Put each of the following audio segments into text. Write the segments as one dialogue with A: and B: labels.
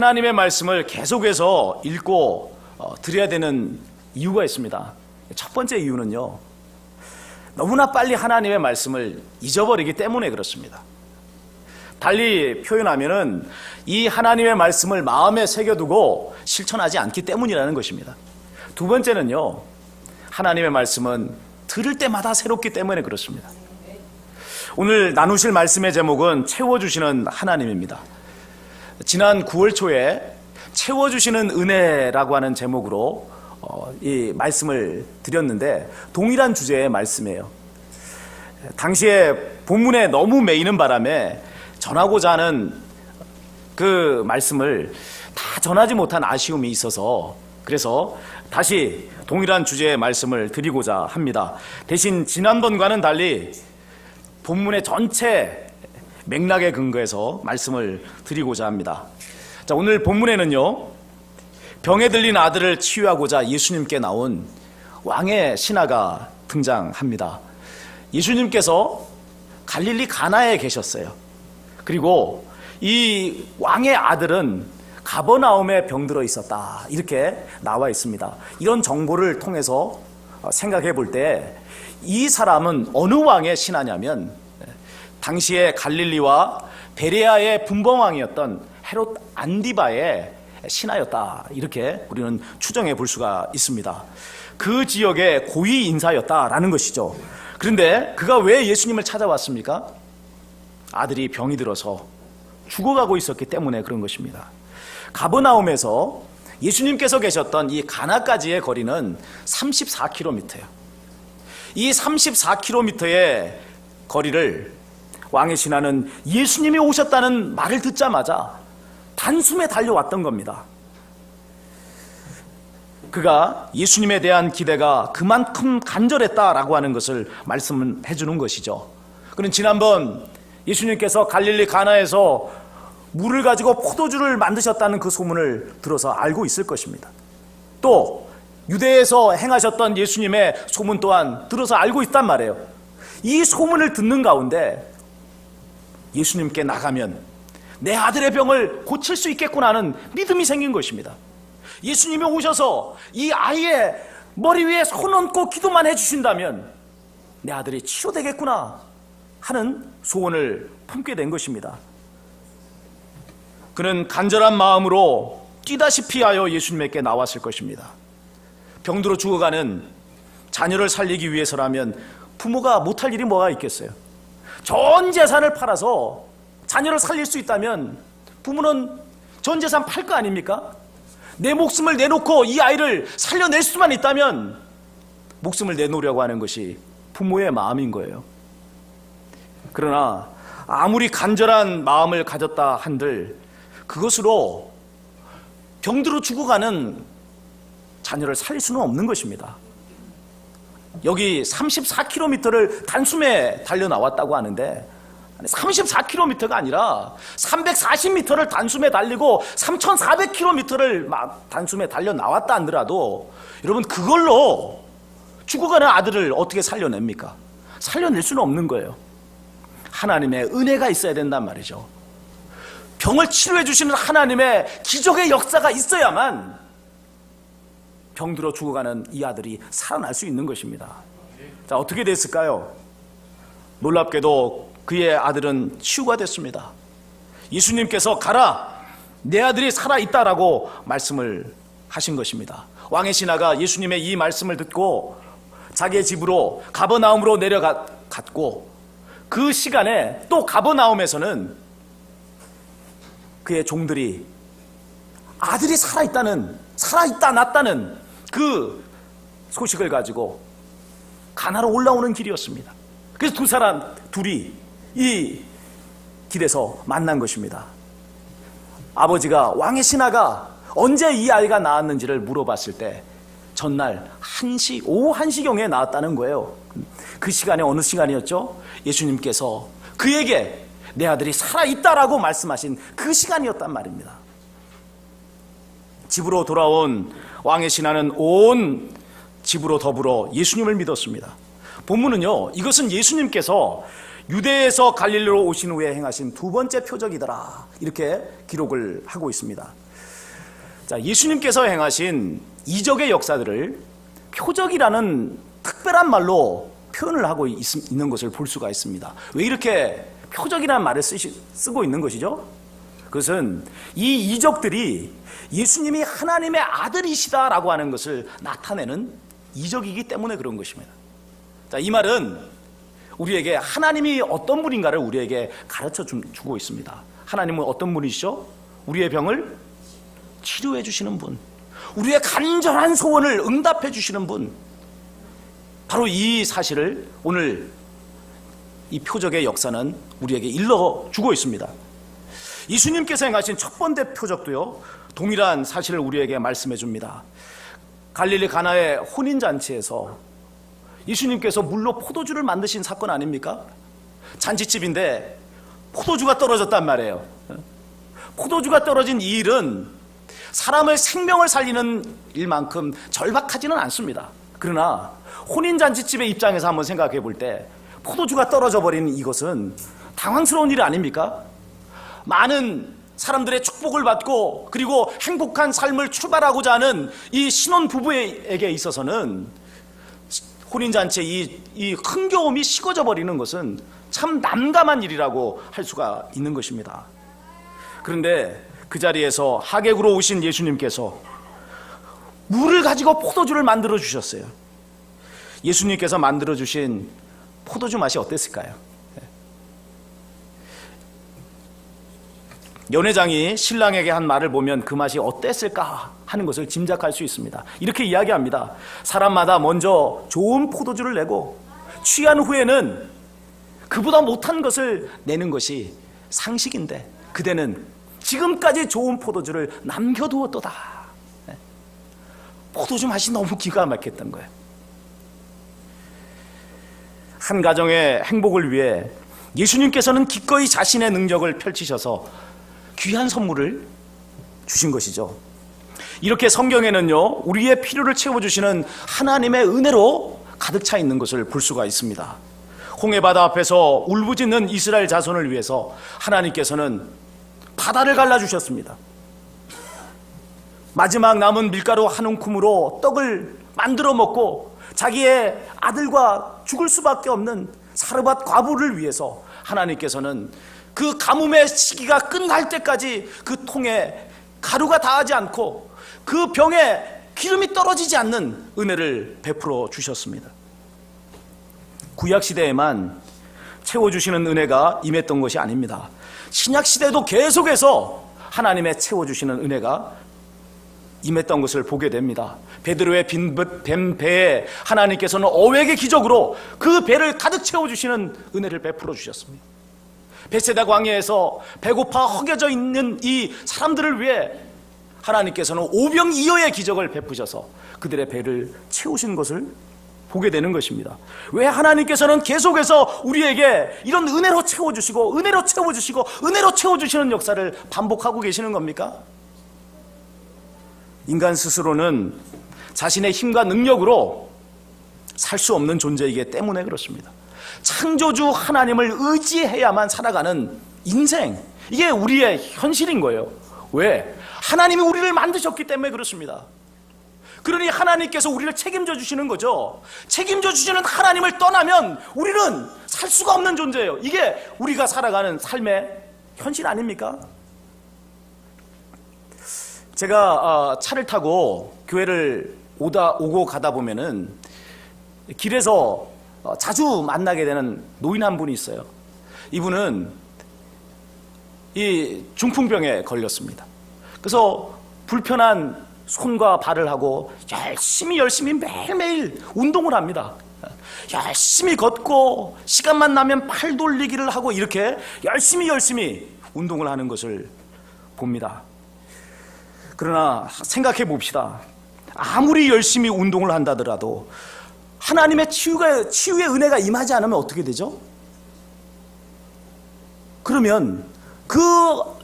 A: 하나님의 말씀을 계속해서 읽고 드려야 되는 이유가 있습니다. 첫 번째 이유는요, 너무나 빨리 하나님의 말씀을 잊어버리기 때문에 그렇습니다. 달리 표현하면은 이 하나님의 말씀을 마음에 새겨두고 실천하지 않기 때문이라는 것입니다. 두 번째는요, 하나님의 말씀은 들을 때마다 새롭기 때문에 그렇습니다. 오늘 나누실 말씀의 제목은 채워주시는 하나님입니다. 지난 9월 초에 채워주시는 은혜라고 하는 제목으로 이 말씀을 드렸는데, 동일한 주제의 말씀이에요. 당시에 본문에 너무 매이는 바람에 전하고자 하는 그 말씀을 다 전하지 못한 아쉬움이 있어서, 그래서 다시 동일한 주제의 말씀을 드리고자 합니다. 대신 지난번과는 달리 본문의 전체 맥락에 근거해서 말씀을 드리고자 합니다. 자, 오늘 본문에는요, 병에 들린 아들을 치유하고자 예수님께 나온 왕의 신하가 등장합니다. 예수님께서 갈릴리 가나에 계셨어요. 그리고 이 왕의 아들은 가버나움에 병들어 있었다, 이렇게 나와 있습니다. 이런 정보를 통해서 생각해 볼 때 이 사람은 어느 왕의 신하냐면 당시에 갈릴리와 베레아의 분봉왕이었던 헤롯 안디바의 신하였다, 이렇게 우리는 추정해 볼 수가 있습니다. 그 지역의 고위 인사였다라는 것이죠. 그런데 그가 왜 예수님을 찾아왔습니까? 아들이 병이 들어서 죽어가고 있었기 때문에 그런 것입니다. 가버나움에서 예수님께서 계셨던 이 가나까지의 거리는 34km예요. 이 34km의 거리를 왕의 신하는 예수님이 오셨다는 말을 듣자마자 단숨에 달려왔던 겁니다. 그가 예수님에 대한 기대가 그만큼 간절했다라고 하는 것을 말씀해 주는 것이죠. 그는 지난번 예수님께서 갈릴리 가나에서 물을 가지고 포도주를 만드셨다는 그 소문을 들어서 알고 있을 것입니다. 또 유대에서 행하셨던 예수님의 소문 또한 들어서 알고 있단 말이에요. 이 소문을 듣는 가운데 예수님께 나가면 내 아들의 병을 고칠 수 있겠구나 하는 믿음이 생긴 것입니다. 예수님이 오셔서 이 아이의 머리 위에 손 얹고 기도만 해주신다면 내 아들이 치료되겠구나 하는 소원을 품게 된 것입니다. 그는 간절한 마음으로 뛰다시피 하여 예수님께 나왔을 것입니다. 병들어 죽어가는 자녀를 살리기 위해서라면 부모가 못할 일이 뭐가 있겠어요? 전 재산을 팔아서 자녀를 살릴 수 있다면 부모는 전 재산 팔 거 아닙니까? 내 목숨을 내놓고 이 아이를 살려낼 수만 있다면 목숨을 내놓으려고 하는 것이 부모의 마음인 거예요. 그러나 아무리 간절한 마음을 가졌다 한들 그것으로 병들어 죽어가는 자녀를 살릴 수는 없는 것입니다. 여기 34km를 단숨에 달려 나왔다고 하는데 34km가 아니라 340m를 단숨에 달리고 3400km를 막 단숨에 달려 나왔다 하더라도 여러분, 그걸로 죽어가는 아들을 어떻게 살려냅니까? 살려낼 수는 없는 거예요. 하나님의 은혜가 있어야 된단 말이죠. 병을 치료해 주시는 하나님의 기적의 역사가 있어야만 병들어 죽어가는 이 아들이 살아날 수 있는 것입니다. 자, 어떻게 됐을까요? 놀랍게도 그의 아들은 치유가 됐습니다. 예수님께서 가라, 내 아들이 살아있다라고 말씀을 하신 것입니다. 왕의 신하가 예수님의 이 말씀을 듣고 자기의 집으로 가버나움으로 내려갔고, 그 시간에 또 가버나움에서는 그의 종들이 아들이 살아있다 났다는 그 소식을 가지고 가나로 올라오는 길이었습니다. 그래서 둘이 이 길에서 만난 것입니다. 아버지가, 왕의 신하가 언제 이 아이가 낳았는지를 물어봤을 때 전날 오후 1시경에 낳았다는 거예요. 그 시간이 어느 시간이었죠? 예수님께서 그에게 내 아들이 살아있다라고 말씀하신 그 시간이었단 말입니다. 집으로 돌아온 왕의 신하는 온 집으로 더불어 예수님을 믿었습니다. 본문은요, 이것은 예수님께서 유대에서 갈릴리로 오신 후에 행하신 두 번째 표적이더라, 이렇게 기록을 하고 있습니다. 자, 예수님께서 행하신 이적의 역사들을 표적이라는 특별한 말로 표현을 하고 있는 것을 볼 수가 있습니다. 왜 이렇게 표적이라는 말을 쓰고 있는 것이죠? 그것은 이 이적들이 예수님이 하나님의 아들이시다라고 하는 것을 나타내는 이적이기 때문에 그런 것입니다. 자, 이 말은 우리에게 하나님이 어떤 분인가를 우리에게 가르쳐 주고 있습니다. 하나님은 어떤 분이시죠? 우리의 병을 치료해 주시는 분, 우리의 간절한 소원을 응답해 주시는 분, 바로 이 사실을 오늘 이 표적의 역사는 우리에게 일러주고 있습니다. 예수님께서 행하신 첫 번째 표적도요, 동일한 사실을 우리에게 말씀해 줍니다. 갈릴리 가나의 혼인잔치에서 예수님께서 물로 포도주를 만드신 사건 아닙니까? 잔치집인데 포도주가 떨어졌단 말이에요. 포도주가 떨어진 이 일은 사람의 생명을 살리는 일만큼 절박하지는 않습니다. 그러나 혼인잔치집의 입장에서 한번 생각해 볼 때 포도주가 떨어져 버린 이것은 당황스러운 일 아닙니까? 많은 사람들의 축복을 받고 그리고 행복한 삶을 출발하고자 하는 이 신혼 부부에게 있어서는 혼인잔치의 이 흥겨움이 식어져 버리는 것은 참 난감한 일이라고 할 수가 있는 것입니다. 그런데 그 자리에서 하객으로 오신 예수님께서 물을 가지고 포도주를 만들어 주셨어요. 예수님께서 만들어 주신 포도주 맛이 어땠을까요? 연회장이 신랑에게 한 말을 보면 그 맛이 어땠을까 하는 것을 짐작할 수 있습니다. 이렇게 이야기합니다. 사람마다 먼저 좋은 포도주를 내고 취한 후에는 그보다 못한 것을 내는 것이 상식인데 그대는 지금까지 좋은 포도주를 남겨두었도다. 포도주 맛이 너무 기가 막혔던 거예요. 한 가정의 행복을 위해 예수님께서는 기꺼이 자신의 능력을 펼치셔서 귀한 선물을 주신 것이죠. 이렇게 성경에는요, 우리의 필요를 채워주시는 하나님의 은혜로 가득 차 있는 것을 볼 수가 있습니다. 홍해바다 앞에서 울부짖는 이스라엘 자손을 위해서 하나님께서는 바다를 갈라주셨습니다. 마지막 남은 밀가루 한 움큼으로 떡을 만들어 먹고 자기의 아들과 죽을 수밖에 없는 사르밧 과부를 위해서 하나님께서는 그 가뭄의 시기가 끝날 때까지 그 통에 가루가 닿지 않고 그 병에 기름이 떨어지지 않는 은혜를 베풀어 주셨습니다. 구약시대에만 채워주시는 은혜가 임했던 것이 아닙니다. 신약시대도 계속해서 하나님의 채워주시는 은혜가 임했던 것을 보게 됩니다. 베드로의 빈 배에 하나님께서는 어획의 기적으로 그 배를 가득 채워주시는 은혜를 베풀어 주셨습니다. 베세다 광야에서 배고파 허겨져 있는 이 사람들을 위해 하나님께서는 오병이어의 기적을 베푸셔서 그들의 배를 채우신 것을 보게 되는 것입니다. 왜 하나님께서는 계속해서 우리에게 이런 은혜로 채워주시고 은혜로 채워주시고 은혜로 채워주시는 역사를 반복하고 계시는 겁니까? 인간 스스로는 자신의 힘과 능력으로 살 수 없는 존재이기 때문에 그렇습니다. 창조주 하나님을 의지해야만 살아가는 인생, 이게 우리의 현실인 거예요. 왜? 하나님이 우리를 만드셨기 때문에 그렇습니다. 그러니 하나님께서 우리를 책임져 주시는 거죠. 책임져 주시는 하나님을 떠나면 우리는 살 수가 없는 존재예요. 이게 우리가 살아가는 삶의 현실 아닙니까? 제가 차를 타고 교회를 오고 가다 보면은 길에서 자주 만나게 되는 노인 한 분이 있어요. 이분은 이 중풍병에 걸렸습니다. 그래서 불편한 손과 발을 하고 열심히 매일매일 운동을 합니다. 열심히 걷고 시간만 나면 팔 돌리기를 하고 이렇게 열심히 운동을 하는 것을 봅니다. 그러나 생각해 봅시다. 아무리 열심히 운동을 한다더라도 하나님의 치유의 은혜가 임하지 않으면 어떻게 되죠? 그러면 그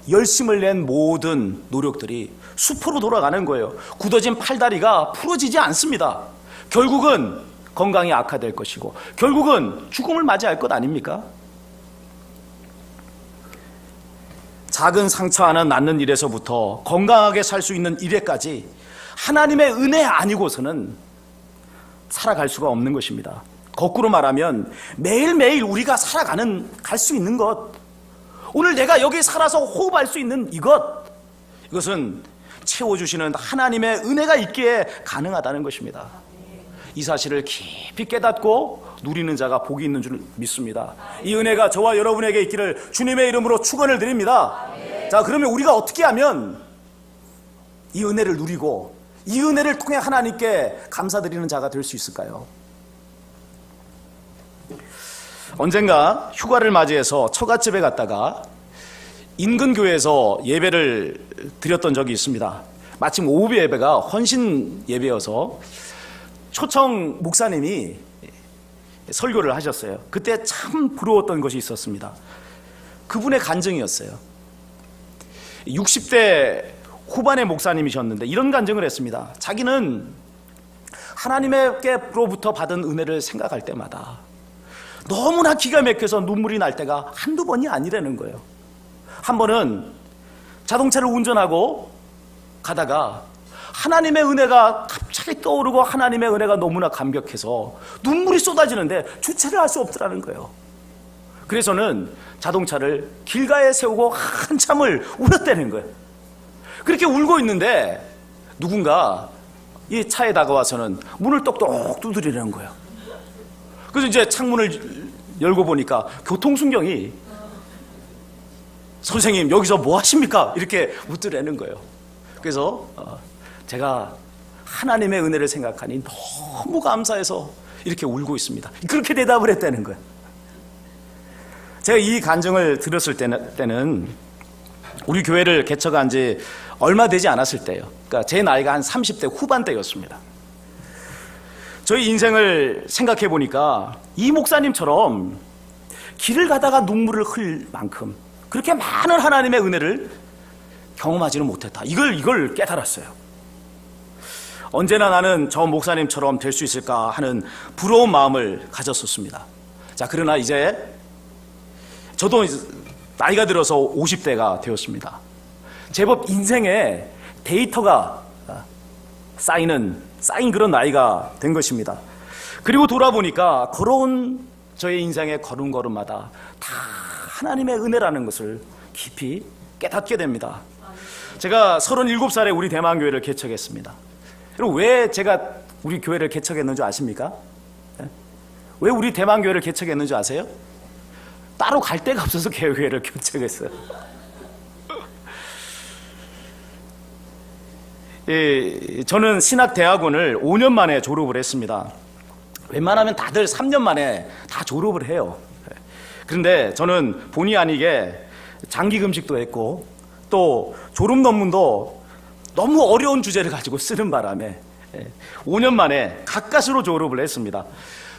A: 열심을 낸 모든 노력들이 수포로 돌아가는 거예요. 굳어진 팔다리가 풀어지지 않습니다. 결국은 건강이 악화될 것이고 결국은 죽음을 맞이할 것 아닙니까? 작은 상처 하나 낫는 일에서부터 건강하게 살 수 있는 일에까지 하나님의 은혜 아니고서는 살아갈 수가 없는 것입니다. 거꾸로 말하면 매일매일 우리가 갈 수 있는 것, 오늘 내가 여기 살아서 호흡할 수 있는 이것은 채워주시는 하나님의 은혜가 있기에 가능하다는 것입니다. 이 사실을 깊이 깨닫고 누리는 자가 복이 있는 줄 믿습니다. 이 은혜가 저와 여러분에게 있기를 주님의 이름으로 축원을 드립니다. 자, 그러면 우리가 어떻게 하면 이 은혜를 누리고 이 은혜를 통해 하나님께 감사드리는 자가 될 수 있을까요? 언젠가 휴가를 맞이해서 처갓집에 갔다가 인근 교회에서 예배를 드렸던 적이 있습니다. 마침 오후 예배가 헌신 예배여서 초청 목사님이 설교를 하셨어요. 그때 참 부러웠던 것이 있었습니다. 그분의 간증이었어요. 60대 후반의 목사님이셨는데 이런 간증을 했습니다. 자기는 하나님께로부터 받은 은혜를 생각할 때마다 너무나 기가 막혀서 눈물이 날 때가 한두 번이 아니라는 거예요. 한 번은 자동차를 운전하고 가다가 하나님의 은혜가 갑자기 떠오르고 하나님의 은혜가 너무나 감격해서 눈물이 쏟아지는데 주체를 할 수 없더라는 거예요. 그래서는 자동차를 길가에 세우고 한참을 울었다는 거예요. 그렇게 울고 있는데 누군가 이 차에 다가와서는 문을 똑똑 두드리는 거예요. 그래서 이제 창문을 열고 보니까 교통순경이 선생님 여기서 뭐 하십니까? 이렇게 묻더라는 거예요. 그래서 제가 하나님의 은혜를 생각하니 너무 감사해서 이렇게 울고 있습니다. 그렇게 대답을 했다는 거예요. 제가 이 간증을 들었을 때는 우리 교회를 개척한 지 얼마 되지 않았을 때예요. 그러니까 제 나이가 한 30대 후반대였습니다. 저희 인생을 생각해 보니까 이 목사님처럼 길을 가다가 눈물을 흘릴 만큼 그렇게 많은 하나님의 은혜를 경험하지는 못했다. 이걸 깨달았어요. 언제나 나는 저 목사님처럼 될 수 있을까 하는 부러운 마음을 가졌었습니다. 자, 그러나 이제 저도 나이가 들어서 50대가 되었습니다. 제법 인생에 데이터가 쌓인 그런 나이가 된 것입니다. 그리고 돌아보니까 걸어온 저의 인생의 걸음걸음마다 다 하나님의 은혜라는 것을 깊이 깨닫게 됩니다. 제가 37살에 우리 대만교회를 개척했습니다. 여러분, 왜 제가 우리 교회를 개척했는지 아십니까? 왜 우리 대만교회를 개척했는지 아세요? 따로 갈 데가 없어서 교회를 개척했어요. 저는 신학대학원을 5년 만에 졸업을 했습니다. 웬만하면 다들 3년 만에 다 졸업을 해요. 그런데 저는 본의 아니게 장기금식도 했고 또 졸업 논문도 너무 어려운 주제를 가지고 쓰는 바람에 5년 만에 가까스로 졸업을 했습니다.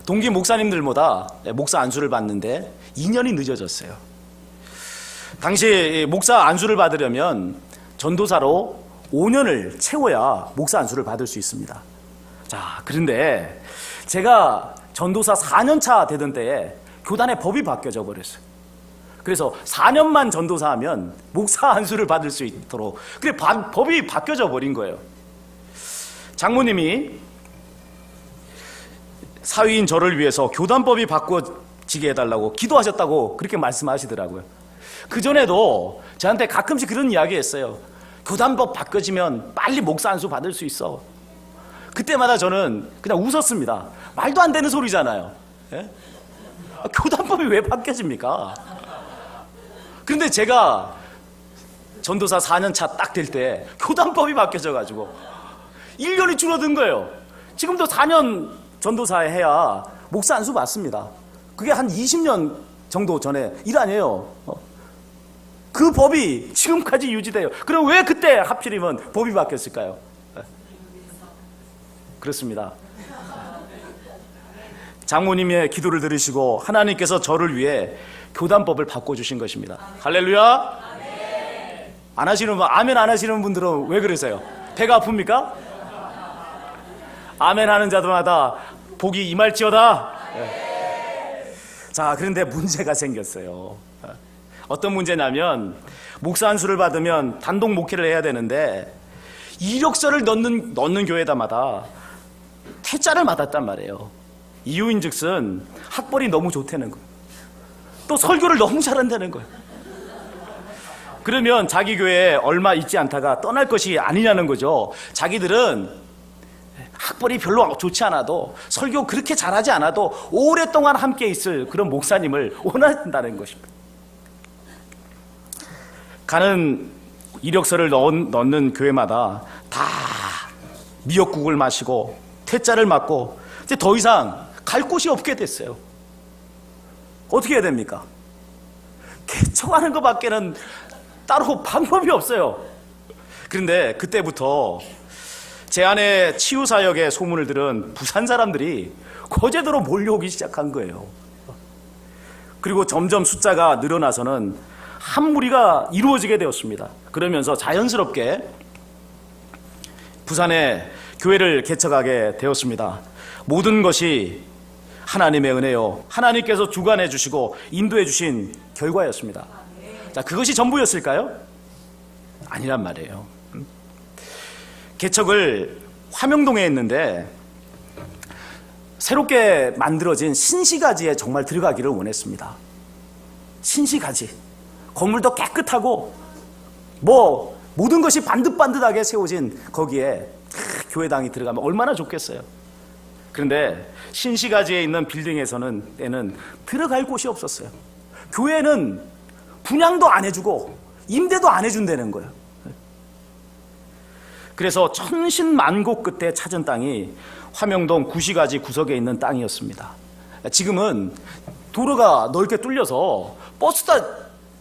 A: 동기 목사님들보다 목사 안수를 받는데 2년이 늦어졌어요. 당시 목사 안수를 받으려면 전도사로 5년을 채워야 목사 안수를 받을 수 있습니다. 자, 그런데 제가 전도사 4년차 되던 때에 교단의 법이 바뀌어져 버렸어요. 그래서 4년만 전도사하면 목사 안수를 받을 수 있도록 그래 법이 바뀌어져 버린 거예요. 장모님이 사위인 저를 위해서 교단법이 바꿔지게 해달라고 기도하셨다고 그렇게 말씀하시더라고요. 그전에도 저한테 가끔씩 그런 이야기 했어요. 교단법 바꿔지면 빨리 목사 안수 받을 수 있어. 그때마다 저는 그냥 웃었습니다. 말도 안 되는 소리잖아요. 예? 교단법이 왜 바뀌어집니까? 그런데 제가 전도사 4년차 딱 될 때 교단법이 바뀌어져가지고 1년이 줄어든 거예요. 지금도 4년 전도사에 해야 목사 안수 받습니다. 그게 한 20년 정도 전에 일 아니에요. 그 법이 지금까지 유지돼요. 그럼 왜 그때 하필이면 법이 바뀌었을까요? 그렇습니다. 장모님의 기도를 들으시고 하나님께서 저를 위해 교단법을 바꿔주신 것입니다. 할렐루야. 안 하시는 분, 아멘 안 하시는 분들은 왜 그러세요? 배가 아픕니까? 아멘 하는 자들마다 복이 임할지어다. 자, 그런데 문제가 생겼어요. 어떤 문제냐면 목사 안수를 받으면 단독 목회를 해야 되는데 이력서를 넣는 교회다마다 퇴짜를 받았단 말이에요. 이유인즉슨 학벌이 너무 좋다는 거예요. 또 설교를 너무 잘한다는 거예요. 그러면 자기 교회에 얼마 있지 않다가 떠날 것이 아니냐는 거죠. 자기들은 학벌이 별로 좋지 않아도 설교 그렇게 잘하지 않아도 오랫동안 함께 있을 그런 목사님을 원한다는 것입니다. 가는 이력서를 넣는 교회마다 다 미역국을 마시고 퇴짜를 맞고 이제 더 이상 갈 곳이 없게 됐어요. 어떻게 해야 됩니까? 개척하는 것밖에는 따로 방법이 없어요. 그런데 그때부터 제 아내 치유사역의 소문을 들은 부산 사람들이 거제도로 몰려오기 시작한 거예요. 그리고 점점 숫자가 늘어나서는 한 무리가 이루어지게 되었습니다. 그러면서 자연스럽게 부산에 교회를 개척하게 되었습니다. 모든 것이 하나님의 은혜요, 하나님께서 주관해 주시고 인도해 주신 결과였습니다. 자, 그것이 전부였을까요? 아니란 말이에요. 개척을 화명동에 했는데 새롭게 만들어진 신시가지에 정말 들어가기를 원했습니다. 신시가지, 건물도 깨끗하고 모든 것이 반듯반듯하게 세워진 거기에 교회당이 들어가면 얼마나 좋겠어요. 그런데 신시가지에 있는 빌딩에서는 들어갈 곳이 없었어요. 교회는 분양도 안 해주고 임대도 안 해준다는 거예요. 그래서 천신만고 끝에 찾은 땅이 화명동 구시가지 구석에 있는 땅이었습니다. 지금은 도로가 넓게 뚫려서 버스 다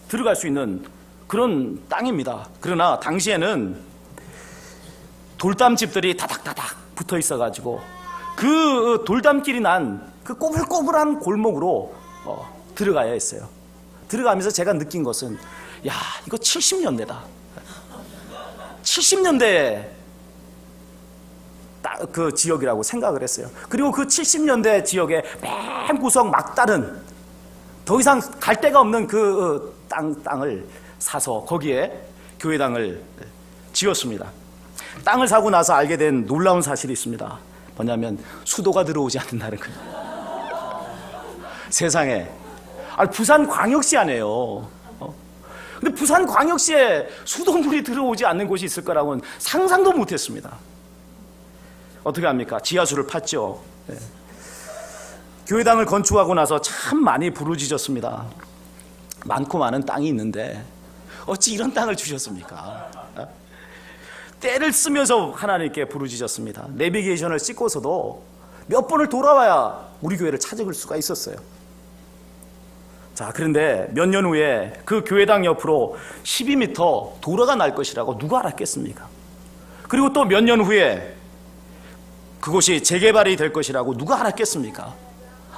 A: 들어갈 수 있는 그런 땅입니다. 그러나 당시에는 돌담집들이 다닥다닥 붙어 있어가지고 그 돌담길이 난 그 꼬불꼬불한 골목으로 들어가야 했어요. 들어가면서 제가 느낀 것은, 야, 이거 70년대다. 70년대 그 지역이라고 생각을 했어요. 그리고 그 70년대 지역의 맨 구석 막다른 더 이상 갈 데가 없는 그 땅을 사서 거기에 교회당을 지었습니다. 땅을 사고 나서 알게 된 놀라운 사실이 있습니다. 뭐냐면 수도가 들어오지 않는다는 거예요. 세상에. 부산광역시 안에요. 근데 부산광역시에 수돗물이 들어오지 않는 곳이 있을 거라고는 상상도 못했습니다. 어떻게 합니까? 지하수를 팠죠. 네. 교회당을 건축하고 나서 참 많이 부르짖었습니다. 많고 많은 땅이 있는데 어찌 이런 땅을 주셨습니까? 때를 쓰면서 하나님께 부르짖었습니다. 내비게이션을 찍고서도 몇 번을 돌아와야 우리 교회를 찾을 수가 있었어요. 자, 그런데 몇 년 후에 그 교회당 옆으로 12m 도로가 날 것이라고 누가 알았겠습니까? 그리고 또 몇 년 후에 그곳이 재개발이 될 것이라고 누가 알았겠습니까?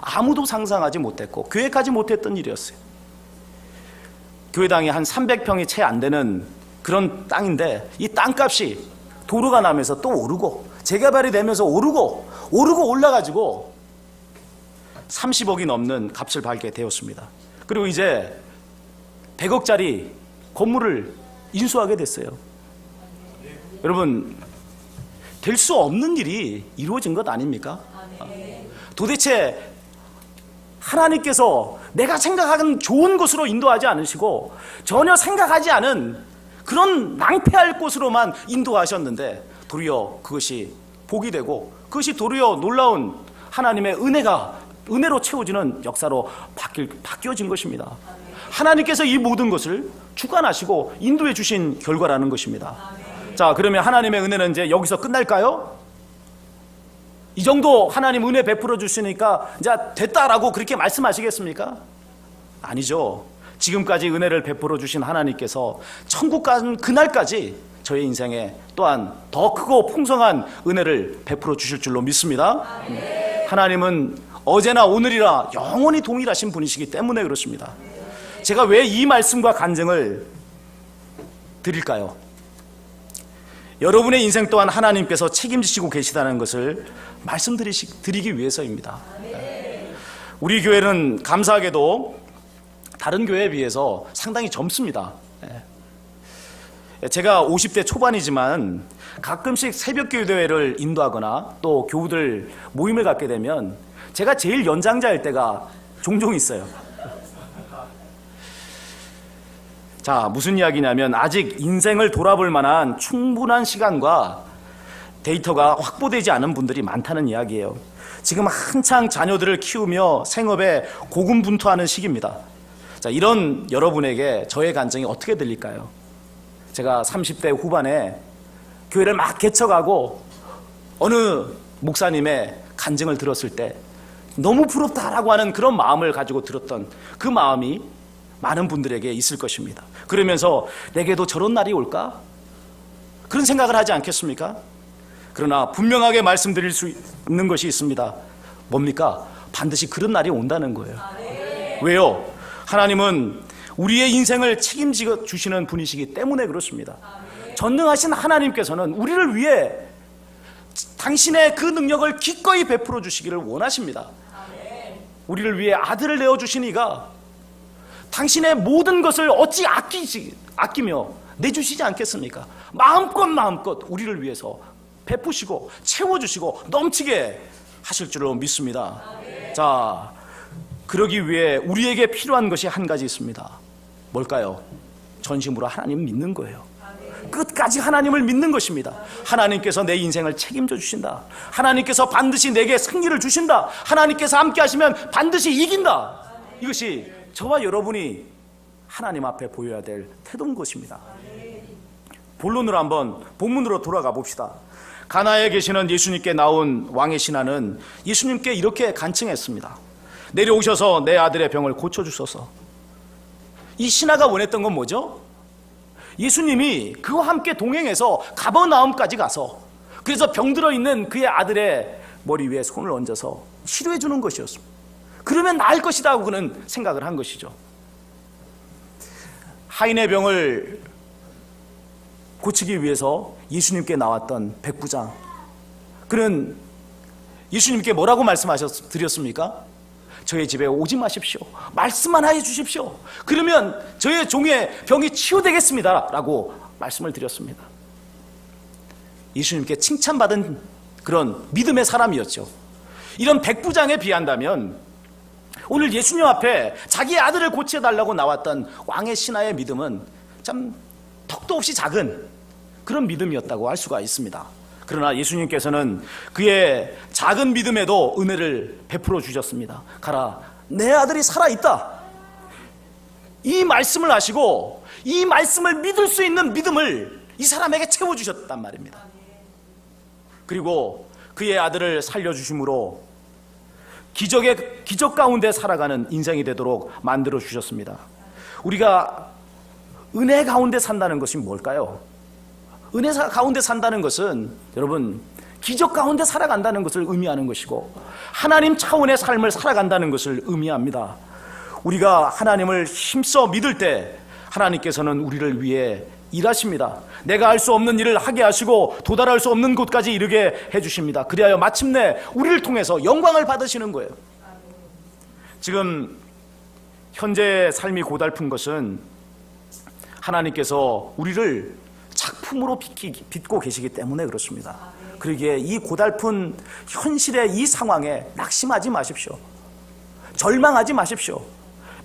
A: 아무도 상상하지 못했고 계획하지 못했던 일이었어요. 교회당이 한 300평이 채 안 되는 그런 땅인데 이 땅값이 도로가 나면서 또 오르고 재개발이 되면서 오르고 올라가지고 30억이 넘는 값을 받게 되었습니다. 그리고 이제 100억짜리 건물을 인수하게 됐어요. 여러분, 될 수 없는 일이 이루어진 것 아닙니까? 도대체 하나님께서 내가 생각하는 좋은 곳으로 인도하지 않으시고 전혀 생각하지 않은 그런 낭패할 곳으로만 인도하셨는데 도리어 그것이 복이 되고 그것이 도리어 놀라운 하나님의 은혜로 채워지는 역사로 바뀌어진 것입니다. 하나님께서 이 모든 것을 주관하시고 인도해 주신 결과라는 것입니다. 자, 그러면 하나님의 은혜는 이제 여기서 끝날까요? 이 정도 하나님 은혜 베풀어 주시니까 이제 됐다라고 그렇게 말씀하시겠습니까? 아니죠. 지금까지 은혜를 베풀어 주신 하나님께서 천국 간 그날까지 저의 인생에 또한 더 크고 풍성한 은혜를 베풀어 주실 줄로 믿습니다. 하나님은 어제나 오늘이라 영원히 동일하신 분이시기 때문에 그렇습니다. 제가 왜 이 말씀과 간증을 드릴까요? 여러분의 인생 또한 하나님께서 책임지시고 계시다는 것을 말씀드리기 위해서입니다. 우리 교회는 감사하게도 다른 교회에 비해서 상당히 젊습니다. 제가 50대 초반이지만 가끔씩 새벽 기도회를 인도하거나 또 교우들 모임을 갖게 되면 제가 제일 연장자일 때가 종종 있어요. 자, 무슨 이야기냐면 아직 인생을 돌아볼 만한 충분한 시간과 데이터가 확보되지 않은 분들이 많다는 이야기예요. 지금 한창 자녀들을 키우며 생업에 고군분투하는 시기입니다. 자, 이런 여러분에게 저의 간증이 어떻게 들릴까요? 제가 30대 후반에 교회를 막 개척하고 어느 목사님의 간증을 들었을 때 너무 부럽다라고 하는 그런 마음을 가지고 들었던 그 마음이 많은 분들에게 있을 것입니다. 그러면서 내게도 저런 날이 올까? 그런 생각을 하지 않겠습니까? 그러나 분명하게 말씀드릴 수 있는 것이 있습니다. 뭡니까? 반드시 그런 날이 온다는 거예요. 왜요? 하나님은 우리의 인생을 책임져 주시는 분이시기 때문에 그렇습니다. 전능하신 하나님께서는 우리를 위해 당신의 그 능력을 기꺼이 베풀어 주시기를 원하십니다. 우리를 위해 아들을 내어주시니가 당신의 모든 것을 어찌 아끼며 내주시지 않겠습니까? 마음껏 우리를 위해서 베푸시고 채워주시고 넘치게 하실 줄로 믿습니다. 자, 그러기 위해 우리에게 필요한 것이 한 가지 있습니다. 뭘까요? 전심으로 하나님 믿는 거예요. 끝까지 하나님을 믿는 것입니다. 하나님께서 내 인생을 책임져 주신다. 하나님께서 반드시 내게 승리를 주신다. 하나님께서 함께 하시면 반드시 이긴다. 이것이 저와 여러분이 하나님 앞에 보여야 될 태도인 것입니다. 본론으로 한번 본문으로 돌아가 봅시다. 가나에 계시는 예수님께 나온 왕의 신하는 예수님께 이렇게 간청했습니다. 내려오셔서 내 아들의 병을 고쳐주소서. 이 신하가 원했던 건 뭐죠? 예수님이 그와 함께 동행해서 가버나움까지 가서 그래서 병들어 있는 그의 아들의 머리 위에 손을 얹어서 치료해 주는 것이었습니다. 그러면 나을 것이다 하고 그는 생각을 한 것이죠. 하인의 병을 고치기 위해서 예수님께 나왔던 백부장, 그는 예수님께 뭐라고 말씀드렸습니까? 저의 집에 오지 마십시오. 말씀만 하여 주십시오. 그러면 저의 종의 병이 치유되겠습니다 라고 말씀을 드렸습니다. 예수님께 칭찬받은 그런 믿음의 사람이었죠. 이런 백부장에 비한다면 오늘 예수님 앞에 자기의 아들을 고쳐달라고 나왔던 왕의 신하의 믿음은 참 턱도 없이 작은 그런 믿음이었다고 할 수가 있습니다. 그러나 예수님께서는 그의 작은 믿음에도 은혜를 베풀어 주셨습니다. 가라, 내 아들이 살아있다. 이 말씀을 하시고 이 말씀을 믿을 수 있는 믿음을 이 사람에게 채워주셨단 말입니다. 그리고 그의 아들을 살려주심으로 기적 가운데 살아가는 인생이 되도록 만들어 주셨습니다. 우리가 은혜 가운데 산다는 것이 뭘까요? 은혜 가운데 산다는 것은 여러분 기적 가운데 살아간다는 것을 의미하는 것이고 하나님 차원의 삶을 살아간다는 것을 의미합니다. 우리가 하나님을 힘써 믿을 때 하나님께서는 우리를 위해 일하십니다. 내가 할 수 없는 일을 하게 하시고 도달할 수 없는 곳까지 이르게 해주십니다. 그리하여 마침내 우리를 통해서 영광을 받으시는 거예요. 지금 현재 삶이 고달픈 것은 하나님께서 우리를 작품으로 빚고 계시기 때문에 그렇습니다. 그러기에 이 고달픈 현실의 이 상황에 낙심하지 마십시오. 절망하지 마십시오.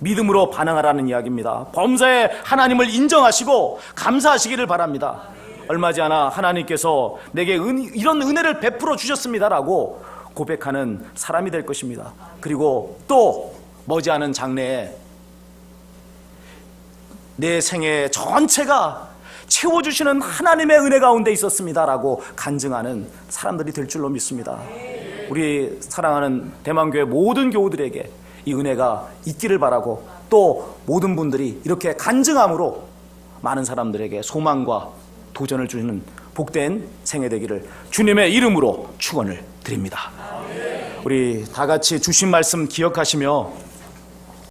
A: 믿음으로 반응하라는 이야기입니다. 범사에 하나님을 인정하시고 감사하시기를 바랍니다. 얼마 지 않아 하나님께서 내게 이런 은혜를 베풀어 주셨습니다라고 고백하는 사람이 될 것입니다. 그리고 또 머지않은 장래에 내 생애 전체가 채워주시는 하나님의 은혜 가운데 있었습니다라고 간증하는 사람들이 될 줄로 믿습니다. 우리 사랑하는 대만교회 모든 교우들에게 이 은혜가 있기를 바라고 또 모든 분들이 이렇게 간증함으로 많은 사람들에게 소망과 도전을 주는 복된 생애 되기를 주님의 이름으로 축원을 드립니다. 우리 다 같이 주신 말씀 기억하시며